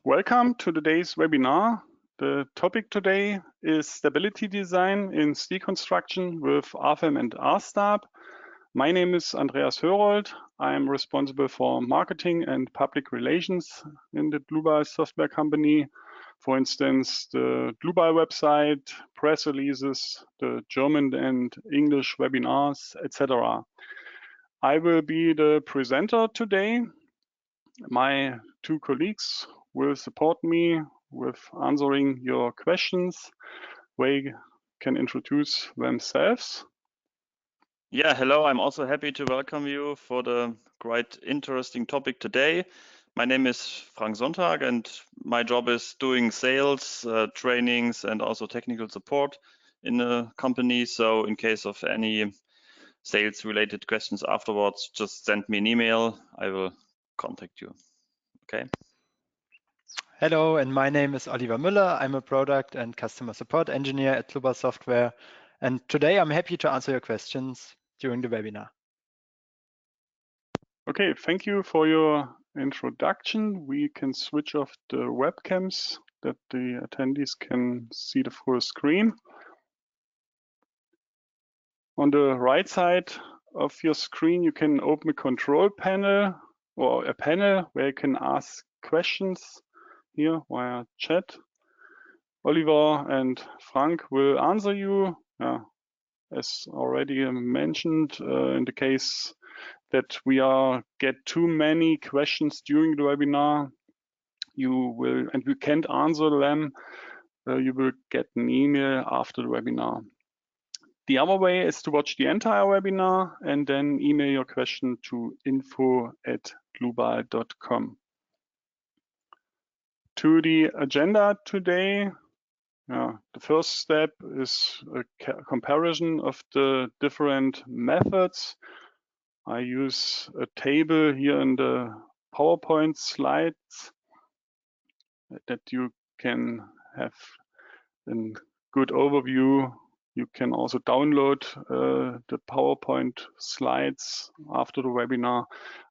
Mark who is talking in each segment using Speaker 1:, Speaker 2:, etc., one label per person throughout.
Speaker 1: Welcome to today's webinar. The topic today is stability design in steel construction with RFEM and RSTAB. My name is Andreas Hörold. I'm responsible for marketing and public relations in the Dlubal Software company. For instance, the Dlubal website, press releases, the German and English webinars, etc. I will be the presenter today. My two colleagues will support me with answering your questions. They can introduce themselves.
Speaker 2: Yeah, hello. I'm also happy to welcome you for the quite interesting topic today. My name is Frank Sonntag and my job is doing sales, trainings and also technical support in the company. So in case of any sales related questions afterwards, just send me an email. I will contact you. Okay.
Speaker 3: Hello, and my name is Oliver Müller. I'm a product and customer support engineer at Dlubal Software. And today I'm happy to answer your questions during the webinar.
Speaker 1: Okay, thank you for your introduction. We can switch off the webcams that the attendees can see the full screen. On the right side of your screen, you can open a control panel or a panel where you can ask questions here via chat. Oliver and Frank will answer you. As already mentioned, in the case that we get too many questions during the webinar, and we can't answer them, you will get an email after the webinar. The other way is to watch the entire webinar and then email your question to info@dlubal.com. To the agenda today, the first step is a comparison of the different methods. I use a table here in the PowerPoint slides that you can have a good overview. You can also download the PowerPoint slides after the webinar.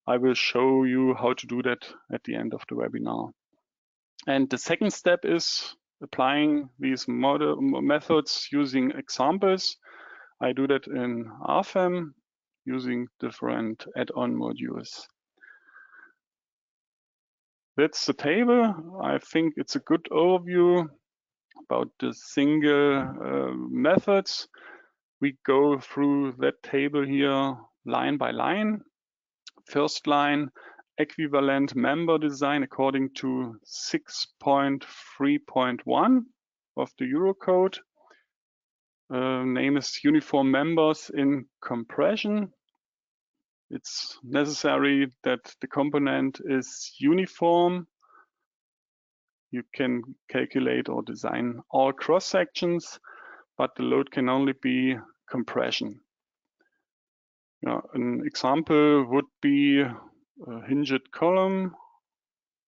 Speaker 1: I will show you how to do that at the end of the webinar. And the second step is applying these methods using examples. I do that in RFEM using different add-on modules. That's the table. I think it's a good overview about the single methods. We go through that table here line by line. First line, equivalent member design according to 6.3.1 of the Eurocode. Name is uniform members in compression. It's necessary that the component is uniform. You can calculate or design all cross sections, but the load can only be compression. An example would be a hinged column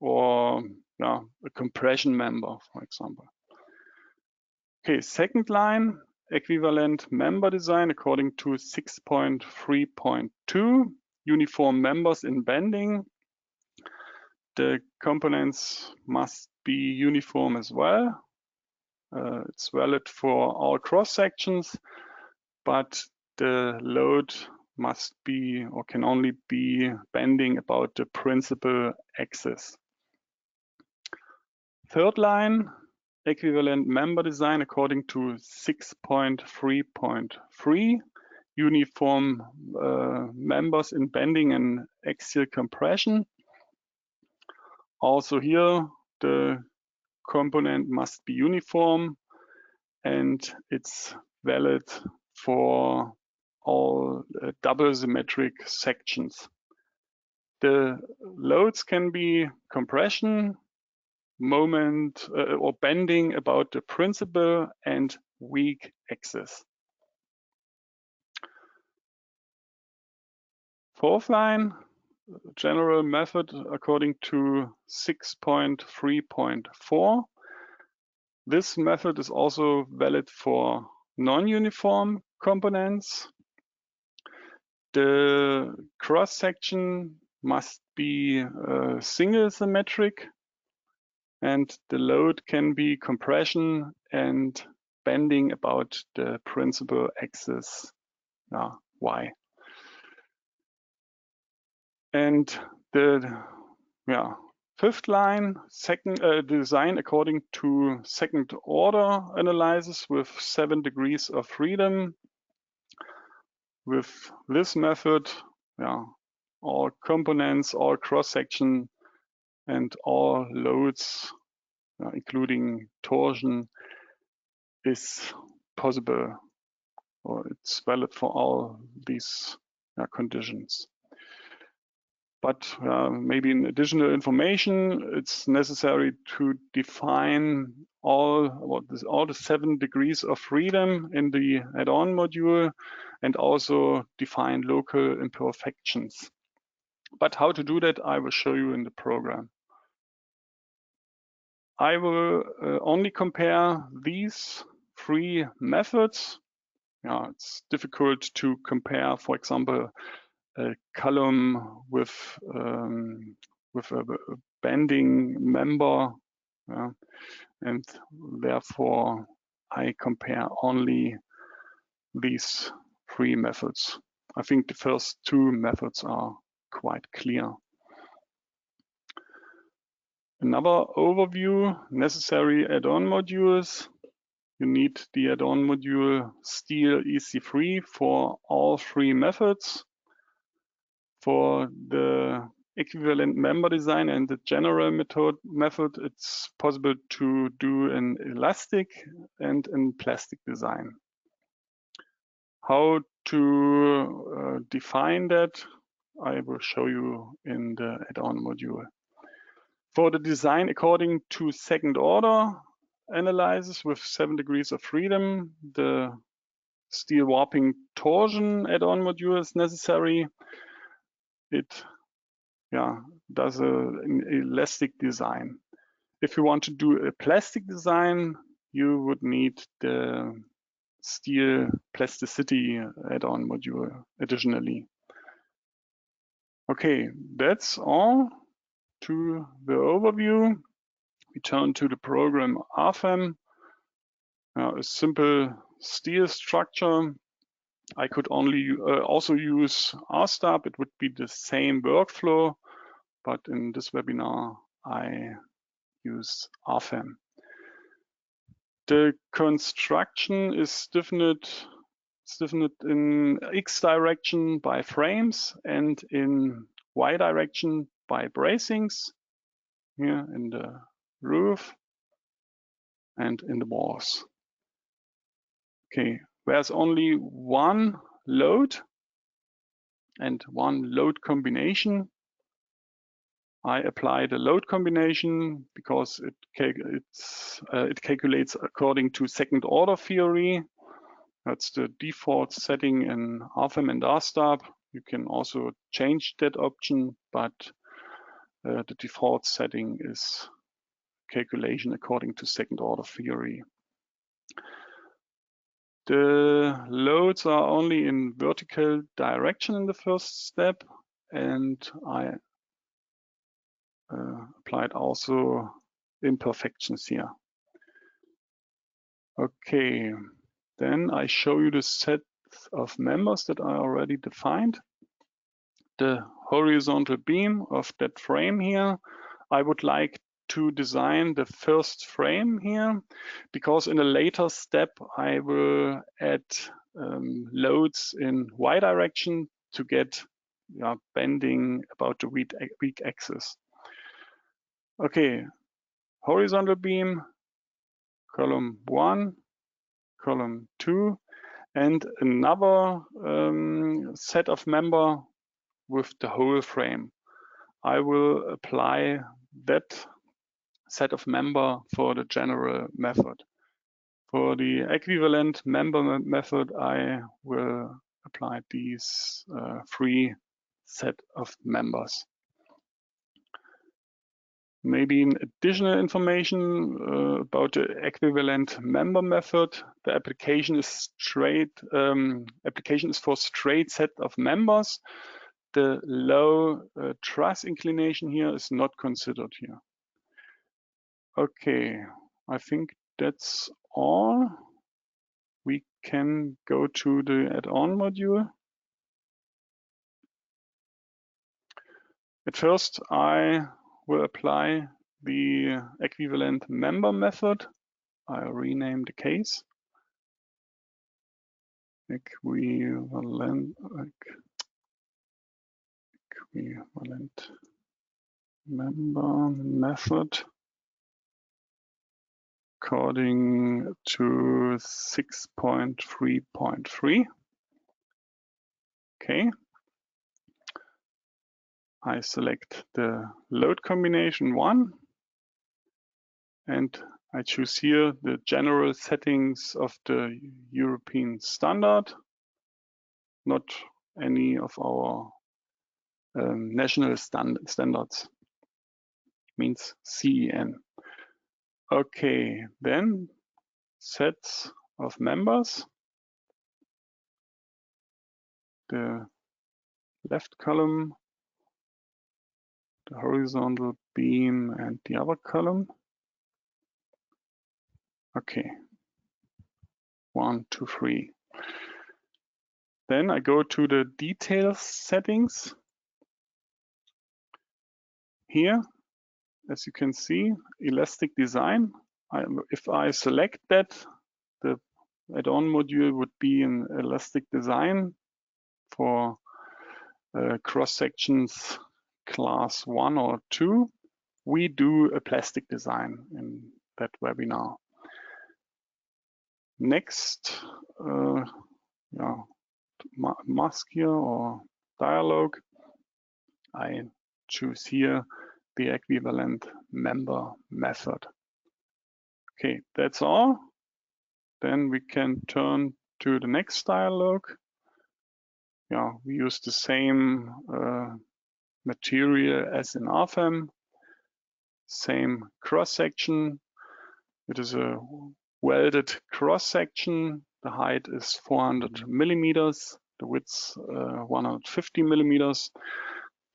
Speaker 1: or a compression member, for example. Okay, second line, equivalent member design according to 6.3.2, uniform members in bending. The components must be uniform as well. It's valid for all cross sections, but the load must be or can only be bending about the principal axis. Third line, equivalent member design according to 6.3.3, uniform members in bending and axial compression. Also here, the component must be uniform and it's valid for all double symmetric sections. The loads can be compression, moment or bending about the principal and weak axis. Fourth line, general method according to 6.3.4. This method is also valid for non-uniform components. The cross section must be single symmetric. and the load can be compression and bending about the principal axis Y. And the fifth line, design according to second order analysis with 7 degrees of freedom. With this method, all components, all cross-section, and all loads, including torsion, is possible, or it's valid for all these conditions. But maybe in additional information, it's necessary to define all the 7 degrees of freedom in the add-on module, and also define local imperfections. But how to do that, I will show you in the program. I will only compare these 3 methods. It's difficult to compare, for example, a column with a bending member, and therefore I compare only these 3 methods. I think the first 2 methods are quite clear. Another overview: necessary add-on modules. You need the add-on module Steel EC3 for all 3 methods. For the equivalent member design and the general method, it's possible to do an elastic and a plastic design. How to define that, I will show you in the add-on module. For the design according to second order analysis with 7 degrees of freedom, the steel warping torsion add-on module is necessary. It does an elastic design. If you want to do a plastic design, you would need the steel plasticity add-on module additionally. Okay, that's all to the overview. We turn to the program RFEM. A simple steel structure. I could only also use RSTAB. It would be the same workflow, but in this webinar I use RFEM. The construction is stiffened in X direction by frames and in Y direction by bracings, here in the roof and in the walls. Okay, there's only one load and one load combination. I apply the load combination because it calculates according to second order theory. That's the default setting in RFEM and RSTAB. You can also change that option, but the default setting is calculation according to second order theory. The loads are only in vertical direction in the first step, and I applied also imperfections here. Okay, then I show you the set of members that I already defined. The horizontal beam of that frame here, I would like to design the first frame here, because in a later step I will add loads in Y direction to get bending about the weak axis. Okay, horizontal beam, column 1, column 2, and another set of member with the whole frame. I will apply that set of member for the general method. For the equivalent member method, I will apply these 3 set of members. Maybe in additional information about the equivalent member method, the application is for straight set of members. The low truss inclination here is not considered here. Okay, I think that's all. We can go to the add-on module. At first, I will apply the equivalent member method. I'll rename the case. Equivalent member method according to 6.3.3. Okay. I select the load combination 1 and I choose here the general settings of the European standard, not any of our national standards, means CEN. Okay, then sets of members. The left column, the horizontal beam, and the other column. Okay, 1, 2, 3. Then I go to the details settings. Here, as you can see, elastic design. If I select that, the add-on module would be an elastic design for cross sections class 1 or 2. We do a plastic design in that webinar. Next, mask here or dialog, I choose here the equivalent member method. Okay, that's all. Then we can turn to the next dialog. Yeah, we use the same material as in RFEM, same cross section. It is a welded cross section. The height is 400 millimeters, the width 150 millimeters.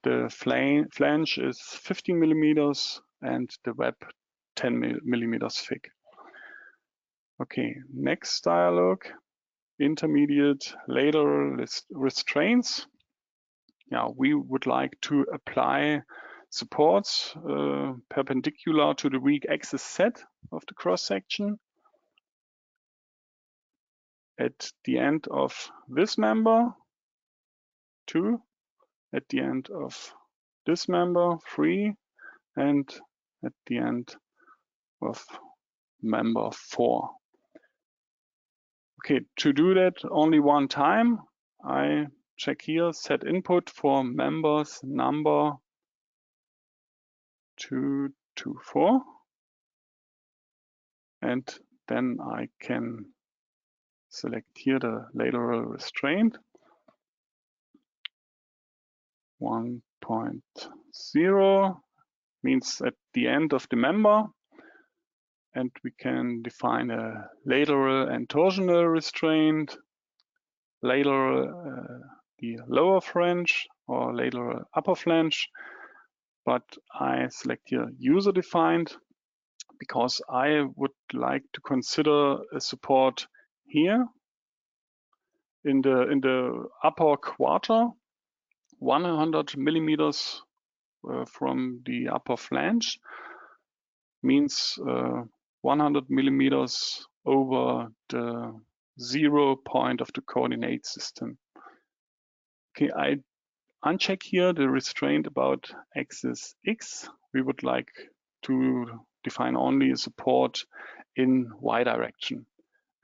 Speaker 1: The flange is 50 millimeters and the web 10 millimeters thick. Okay, next dialog, intermediate lateral restraints. Yeah, we would like to apply supports perpendicular to the weak axis set of the cross section. At the end of this member, 2. At the end of this member, 3. And at the end of member 4. Okay, to do that only one time, I check here, set input for members number 2 to 4. And then I can select here the lateral restraint. 1.0 means at the end of the member. And we can define a lateral and torsional restraint, lateral the lower flange or lateral upper flange. But I select here user defined because I would like to consider a support here in the upper quarter, 100 millimeters from the upper flange means 100 millimeters over the 0 point of the coordinate system. Okay, I uncheck here the restraint about axis X. We would like to define only a support in Y direction.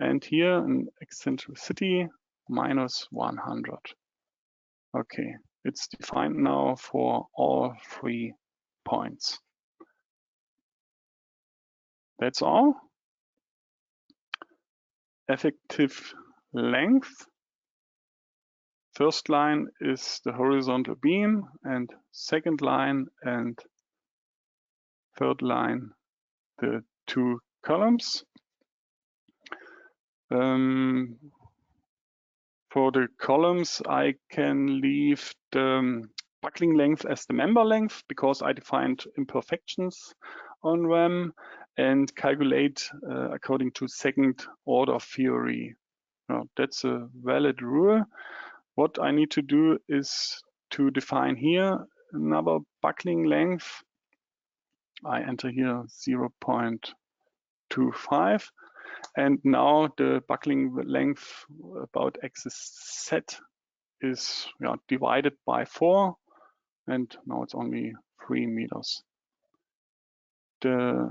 Speaker 1: And here an eccentricity minus 100. Okay, it's defined now for all 3 points. That's all. Effective length. First line is the horizontal beam, and second line and third line the 2 columns. For the columns, I can leave the buckling length as the member length because I defined imperfections on them, and calculate according to second order theory. Now, that's a valid rule. What I need to do is to define here another buckling length. I enter here 0.25, and now the buckling length about axis Z is divided by 4, and now it's only 3 meters. The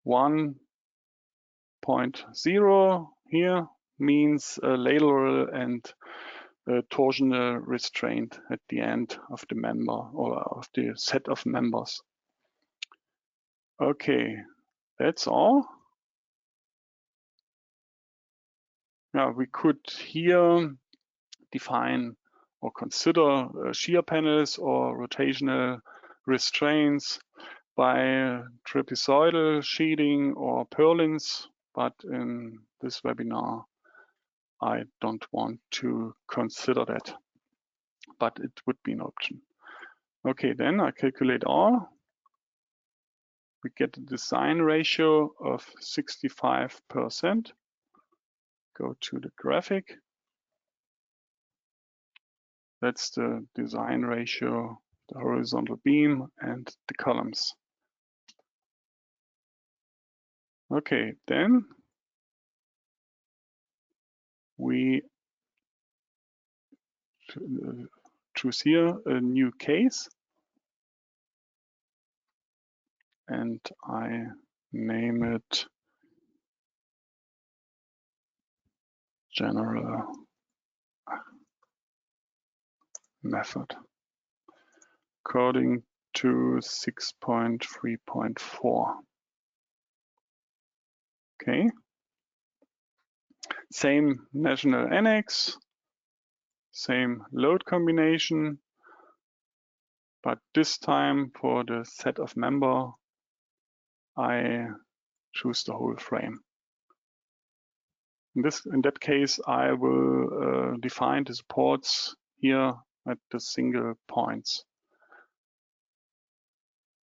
Speaker 1: 1.0 here means a lateral and a torsional restraint at the end of the member or of the set of members. Okay, that's all. Yeah, we could here define or consider shear panels or rotational restraints by trapezoidal sheeting or purlins, but in this webinar I don't want to consider that, but it would be an option. Okay, then I calculate all. We get a design ratio of 65%. Go to the graphic. That's the design ratio, the horizontal beam and the columns. Okay, then we choose here a new case, and I name it general method according to 6.3.4. Okay. Same national annex, same load combination, but this time for the set of member, I choose the whole frame. In that case, I will define the supports here at the single points.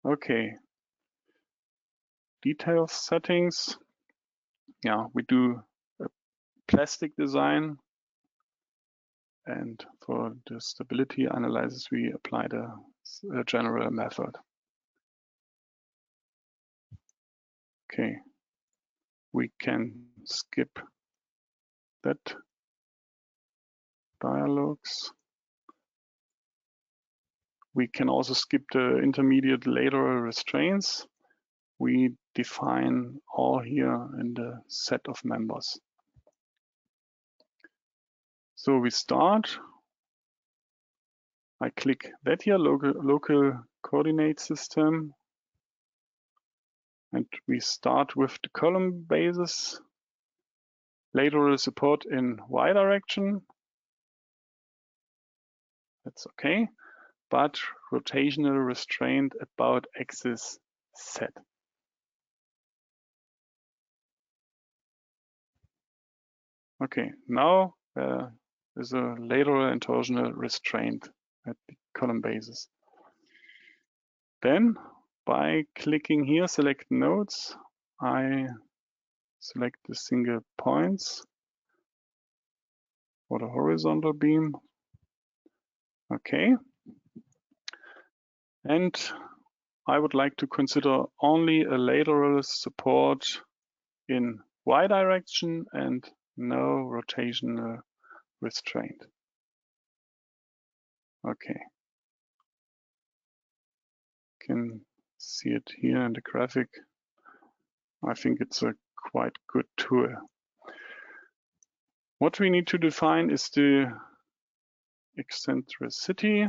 Speaker 1: Okay. Detail settings. Yeah, we do a plastic design, and for the stability analysis, we apply the general method. Okay, we can skip that dialogues. We can also skip the intermediate lateral restraints. We define all here in the set of members. So we start. I click that here, local coordinate system. And we start with the column basis, lateral support in Y direction. That's okay, but rotational restraint about axis Z. Okay, now there's a lateral and torsional restraint at the column basis. Then by clicking here, select nodes, I select the single points for the horizontal beam. Okay. And I would like to consider only a lateral support in Y direction and no rotational restraint. Okay. You can see it here in the graphic. I think it's a quite good tool. What we need to define is the eccentricity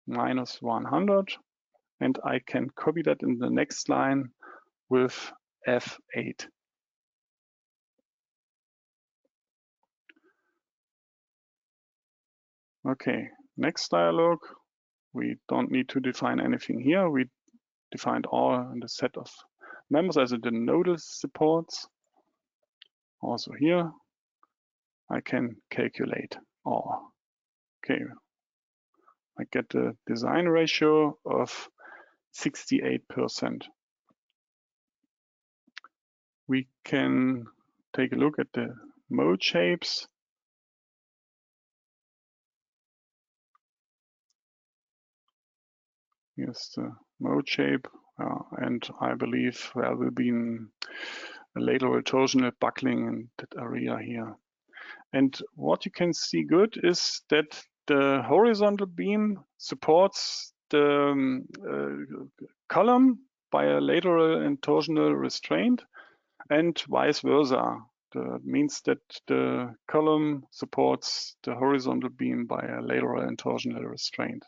Speaker 1: minus 100, and I can copy that in the next line with F8. Okay, next dialog. We don't need to define anything here. We defined all in the set of members, as the nodal supports. Also here, I can calculate all. Okay, I get the design ratio of 68%. we can take a look at the mode shapes. Here's the mode shape, and I believe there will be a lateral torsional buckling in that area here. And what you can see good is that the horizontal beam supports the column by a lateral and torsional restraint, and vice versa. That means that the column supports the horizontal beam by a lateral and torsional restraint.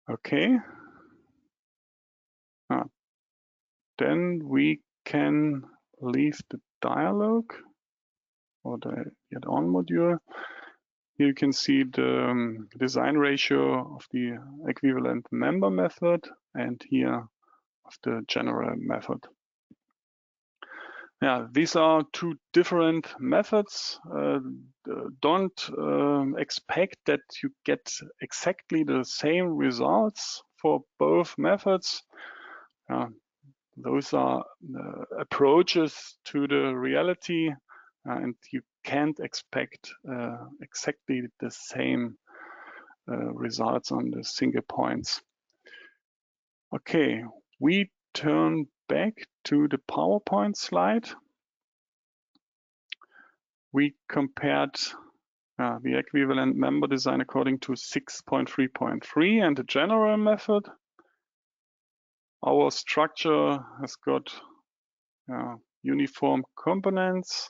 Speaker 1: Okay. Then we can leave the dialog or the add-on module. Here you can see the design ratio of the equivalent member method and here of the general method. Yeah, these are two different methods. Don't expect that you get exactly the same results for both methods. Those are approaches to the reality, and you can't expect exactly the same results on the single points. Okay, we turn back to the PowerPoint slide. We compared the equivalent member design according to 6.3.3 and the general method. Our structure has got uniform components.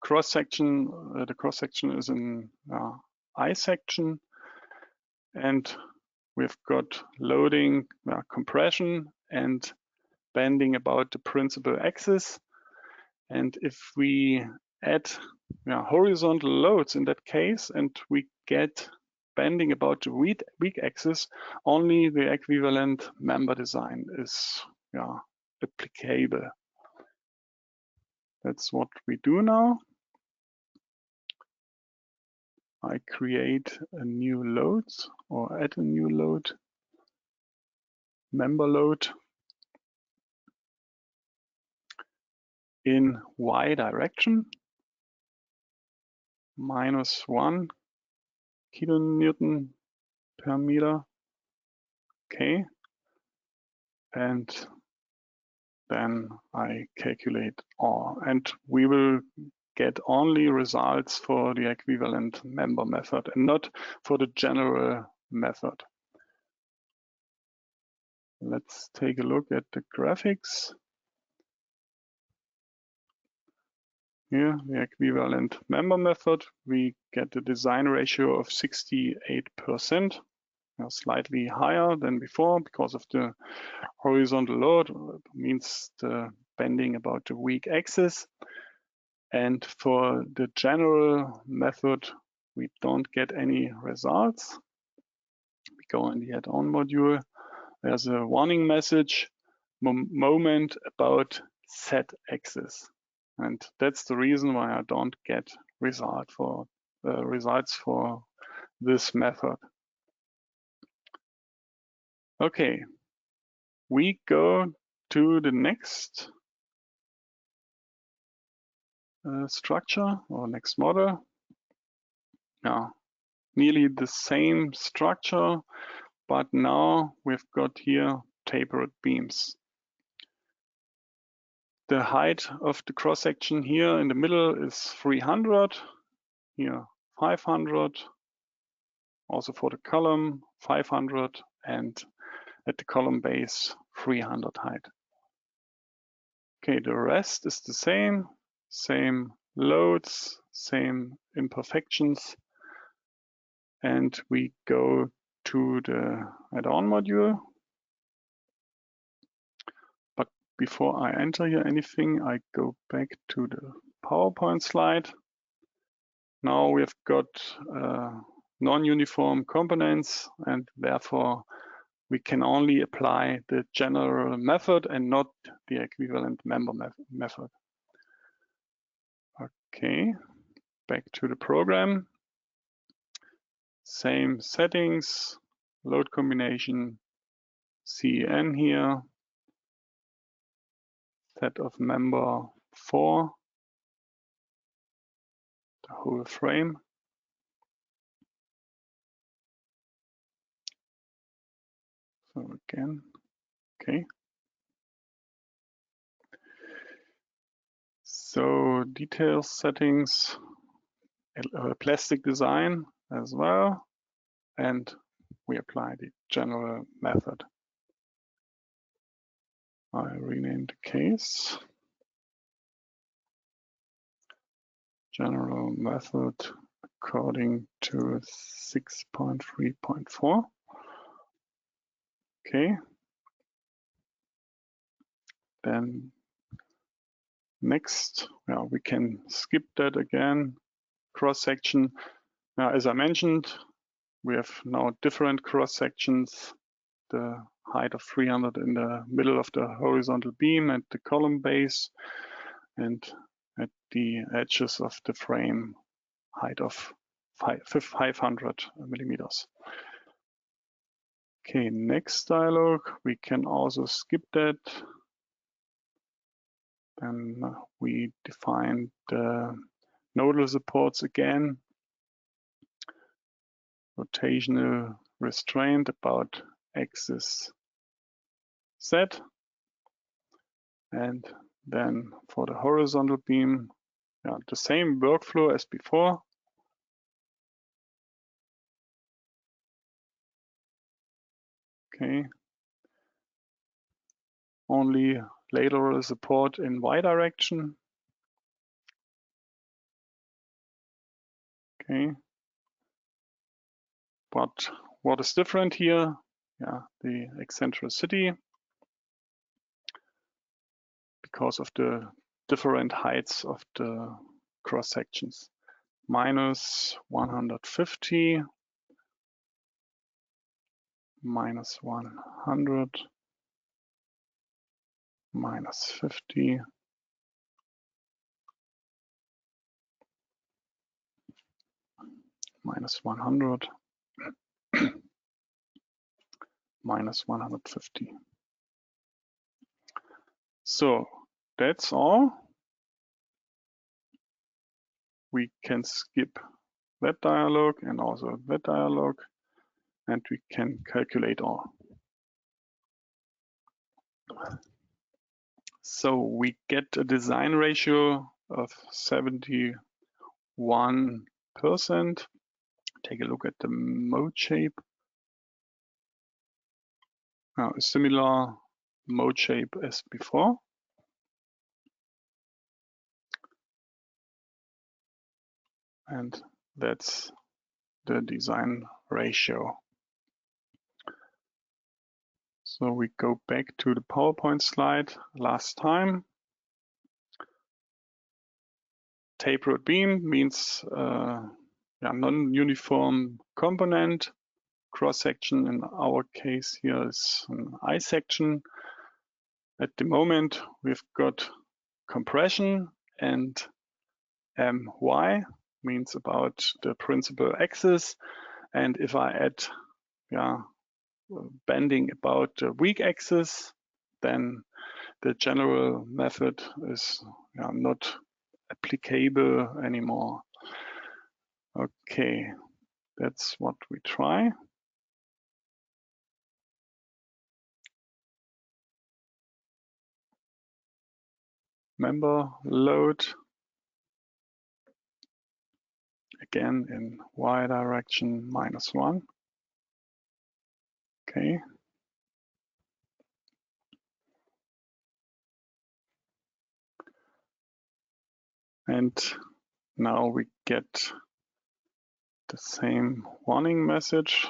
Speaker 1: Cross-section, the cross-section is in I-section, and we've got loading, compression, and bending about the principal axis. And if we add horizontal loads in that case, and we get bending about the weak axis, only the equivalent member design is applicable. That's what we do now. I create a new load or add a new load, member load in Y direction, -1 kilonewton per meter. Okay. And then I calculate R, and we will get only results for the equivalent member method and not for the general method. Let's take a look at the graphics. Here, the equivalent member method, we get the design ratio of 68%, slightly higher than before because of the horizontal load, means the bending about the weak axis. And for the general method, we don't get any results. We go in the add-on module. There's a warning message, moment about Z-axis. And that's the reason why I don't get results for this method. Okay, we go to the next structure or next model. Now, nearly the same structure, but now we've got here tapered beams. The height of the cross section here in the middle is 300, here 500, also for the column 500, and at the column base 300 height. Okay, the rest is the same loads, same imperfections, and we go to the add-on module. But before I enter here anything, I go back to the PowerPoint slide. Now we've got non-uniform components, and therefore we can only apply the general method and not the equivalent member method. Okay, back to the program. Same settings, load combination, CEN here, set of member 4, the whole frame. So again, okay. So details settings, plastic design as well, and we apply the general method. I rename the case. General method according to 6.3.4. Okay. Then next, we can skip that again. Cross section. Now, as I mentioned, we have now different cross sections. The height of 300 in the middle of the horizontal beam at the column base, and at the edges of the frame, height of 500 millimeters. Okay, next dialog, we can also skip that. Then we define the nodal supports again. Rotational restraint about axis Z. And then for the horizontal beam, the same workflow as before. Okay. Only lateral support in Y direction. Okay. But what is different here? The eccentricity, because of the different heights of the cross sections. Minus 150, minus 100, minus 50, minus 100, minus 150. So that's all. We can skip that dialog and also that dialog, and we can calculate all. So we get a design ratio of 71%. Take a look at the mode shape. Now, a similar mode shape as before. And that's the design ratio. So we go back to the PowerPoint slide last time. Tapered beam means non-uniform component. Cross-section in our case here is an I-section. At the moment, we've got compression, and My means about the principal axis. And if I add bending about the weak axis, then the general method is not applicable anymore. Okay, that's what we try. Member load, again in Y direction, -1. Okay. And now we get the same warning message.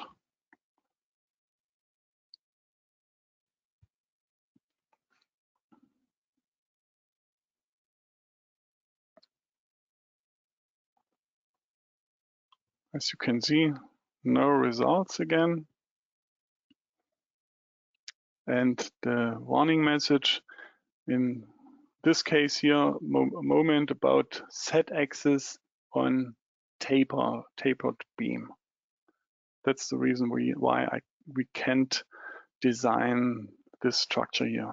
Speaker 1: As you can see, no results again. And the warning message in this case here, moment about Z-axis on tapered beam. That's the reason why we can't design this structure here.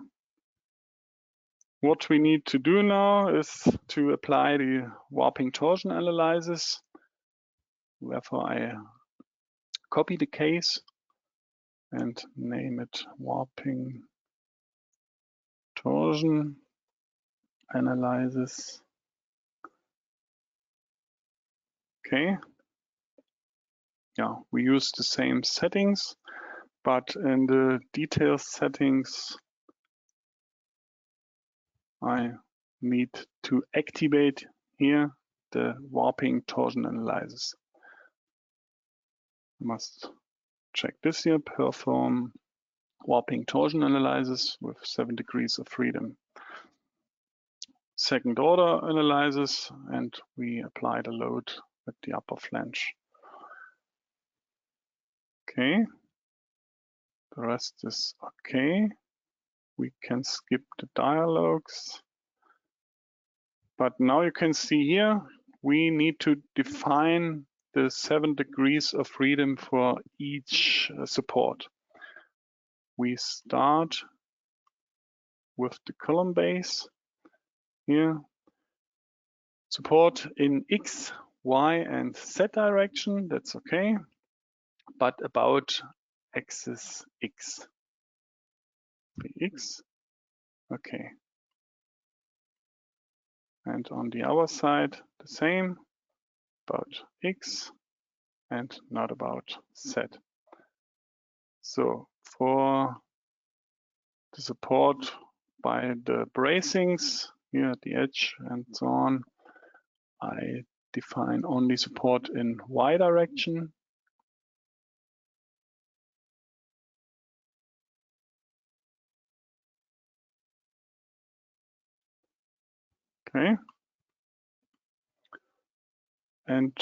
Speaker 1: What we need to do now is to apply the warping torsion analysis. Therefore, I copy the case and name it warping torsion analysis. Okay. Yeah, we use the same settings, but in the details settings, I need to activate here the warping torsion analysis. I must check this here, perform warping torsion analysis with 7 degrees of freedom. Second order analysis, and we apply the load at the upper flange. Okay, the rest is okay. We can skip the dialogues. But now you can see here, we need to define the 7 degrees of freedom for each support. We start with the column base here. Support in X, Y, and Z direction, that's okay. But about axis X. X, okay. And on the other side, the same, about X and not about Z. So for the support by the bracings here at the edge and so on, I define only support in Y direction. Okay. And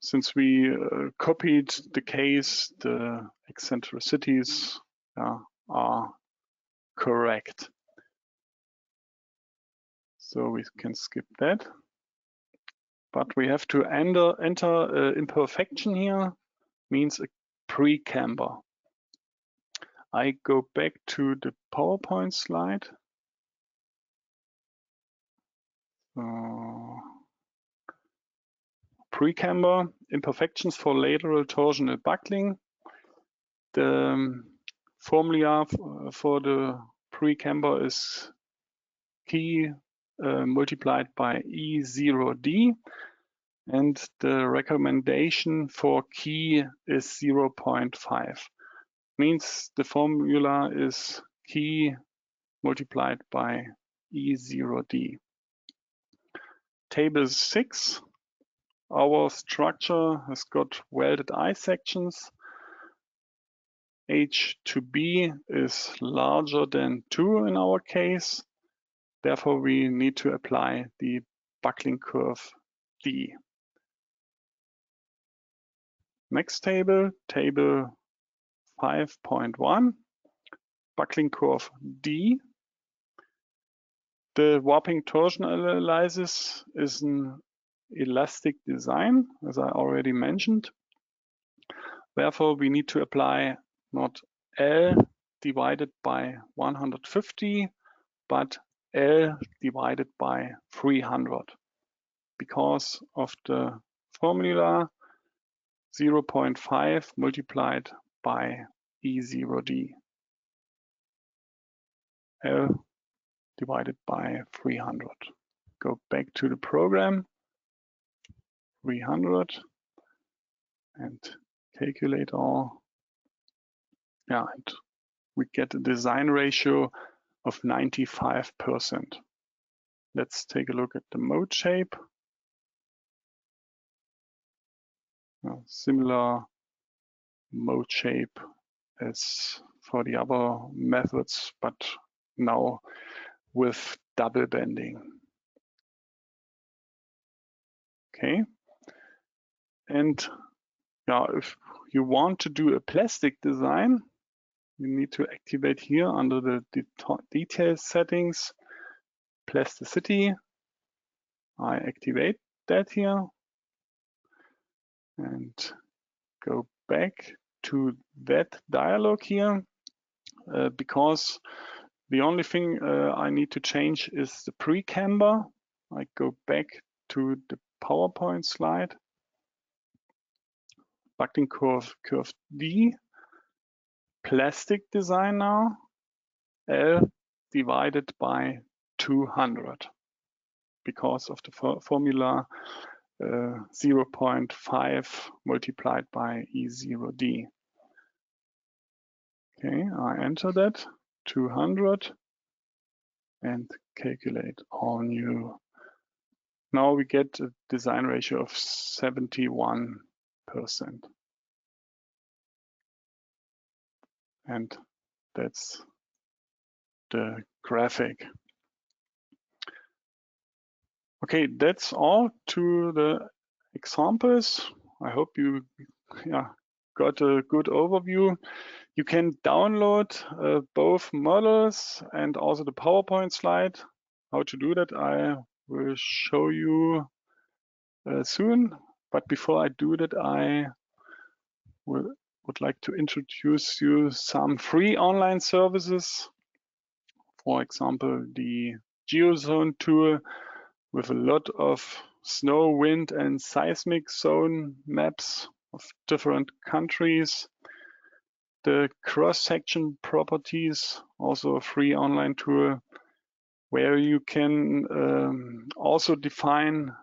Speaker 1: since we copied the case, the eccentricities are correct. So we can skip that. But we have to enter imperfection here, means a pre-camber. I go back to the PowerPoint slide. Pre-camber, imperfections for lateral torsional buckling. The formula for the pre-camber is key multiplied by E0D, and the recommendation for key is 0.5. Means the formula is key multiplied by E0D. Table 6, our structure has got welded eye sections. H to B is larger than 2 in our case. Therefore, we need to apply the buckling curve D. Next table, table 5.1, buckling curve D. The warping torsion analysis is an elastic design, as I already mentioned. Therefore, we need to apply not L divided by 150, but L divided by 300. Because of the formula 0.5 multiplied by E0D. L divided by 300. Go back to the program, 300, and calculate all. Yeah, and we get a design ratio of 95%. Let's take a look at the mode shape. Similar mode shape as for the other methods, but now with double bending. Okay. And yeah, if you want to do a plastic design, you need to activate here under the detail settings, plasticity. I activate that here and go back to that dialog here because The only thing I need to change is the pre-camber. I go back to the PowerPoint slide. Buckling curve D. Plastic design now. L divided by 200 because of the formula 0.5 multiplied by E0D. Okay, I enter that 200 and calculate all new. Now we get a design ratio of 71%. And that's the graphic. Okay, that's all to the examples. I hope you got a good overview. You can download both models and also the PowerPoint slide. How to do that, I will show you soon. But before I do that, I would like to introduce you some free online services. For example, the GeoZone tool with a lot of snow, wind, and seismic zone maps of different countries. The cross-section properties, also a free online tool where you can also define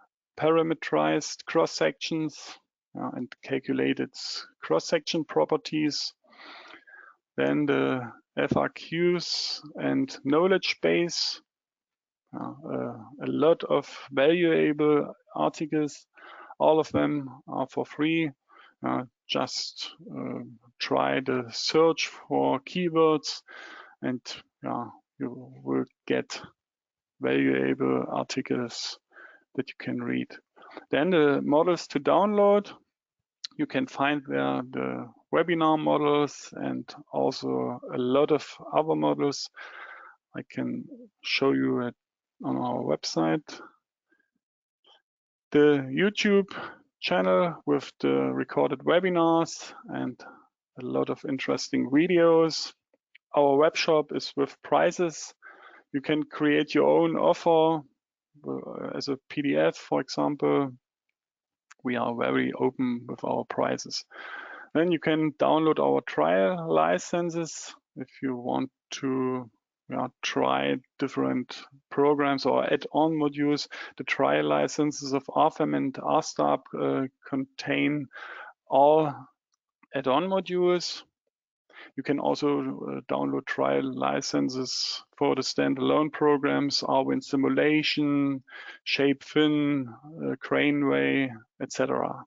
Speaker 1: parameterized cross-sections and calculate its cross-section properties. Then the FAQs and knowledge base, a lot of valuable articles. All of them are for free. Just try the search for keywords and you will get valuable articles that you can read. Then the models to download, you can find there the webinar models and also a lot of other models. I can show you it on our website. The YouTube channel with the recorded webinars and a lot of interesting videos. Our web shop is with prices. You can create your own offer as a PDF, for example. We are very open with our prices. Then you can download our trial licenses if you want to try different programs or add-on modules. The trial licenses of RFEM and RSTAB contain all add-on modules. You can also download trial licenses for the standalone programs, RWind Simulation, Shape Fin, Craneway, etc.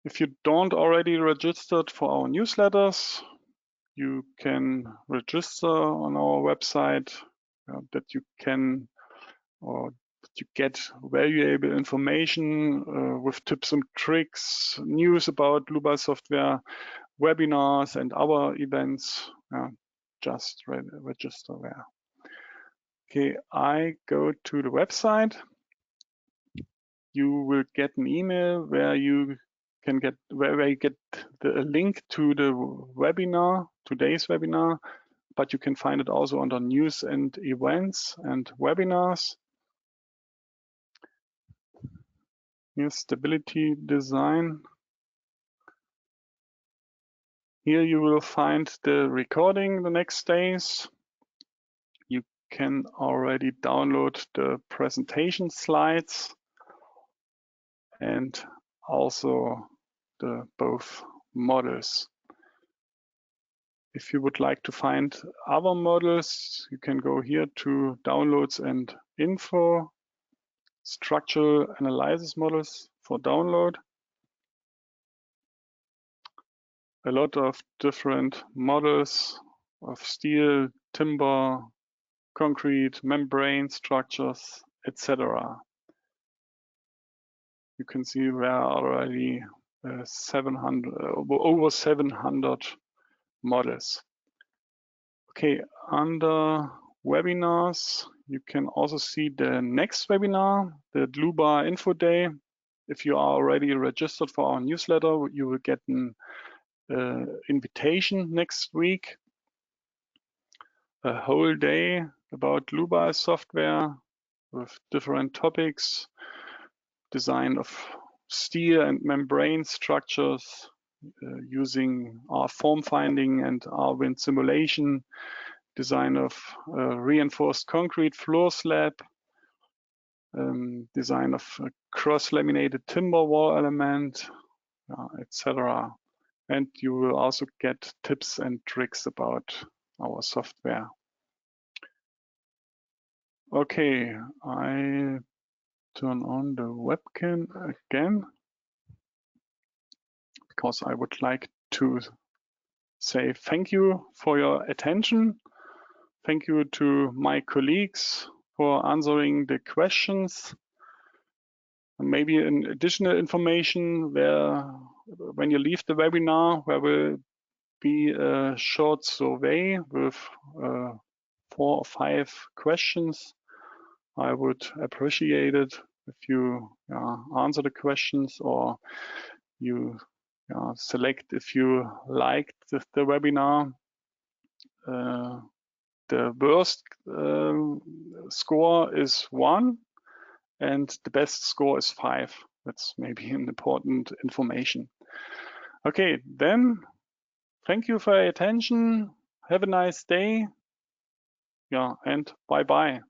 Speaker 1: If you don't already registered for our newsletters, you can register on our website that you can or that you get valuable information with tips and tricks, news about Dlubal Software, webinars and other events. Just register there. Okay, I go to the website. You will get an email where you can get the link to the webinar, today's webinar, but you can find it also under news and events and webinars. Here's stability design. Here you will find the recording the next days. You can already download the presentation slides and also the both models. If you would like to find other models, you can go here to downloads and info, structural analysis models for download. A lot of different models of steel, timber, concrete, membrane structures, etc. You can see there are already over 700 models. Okay, under webinars, you can also see the next webinar, the Dlubal Info Day. If you are already registered for our newsletter, you will get an invitation next week. a whole day about Dlubal Software with different topics, design of steel and membrane structures using our form finding and our wind simulation, design of reinforced concrete floor slab, design of a cross-laminated timber wall element, etc. And you will also get tips and tricks about our software. Okay, I turn on the webcam again because I would like to say thank you for your attention. Thank you to my colleagues for answering the questions. Maybe an additional information when you leave the webinar, there will be a short survey with 4 or 5 questions. I would appreciate it if you answer the questions, or you select if you liked the webinar. The worst score is 1 and the best score is 5. That's maybe an important information. Okay, then thank you for your attention. Have a nice day. Yeah, and bye-bye.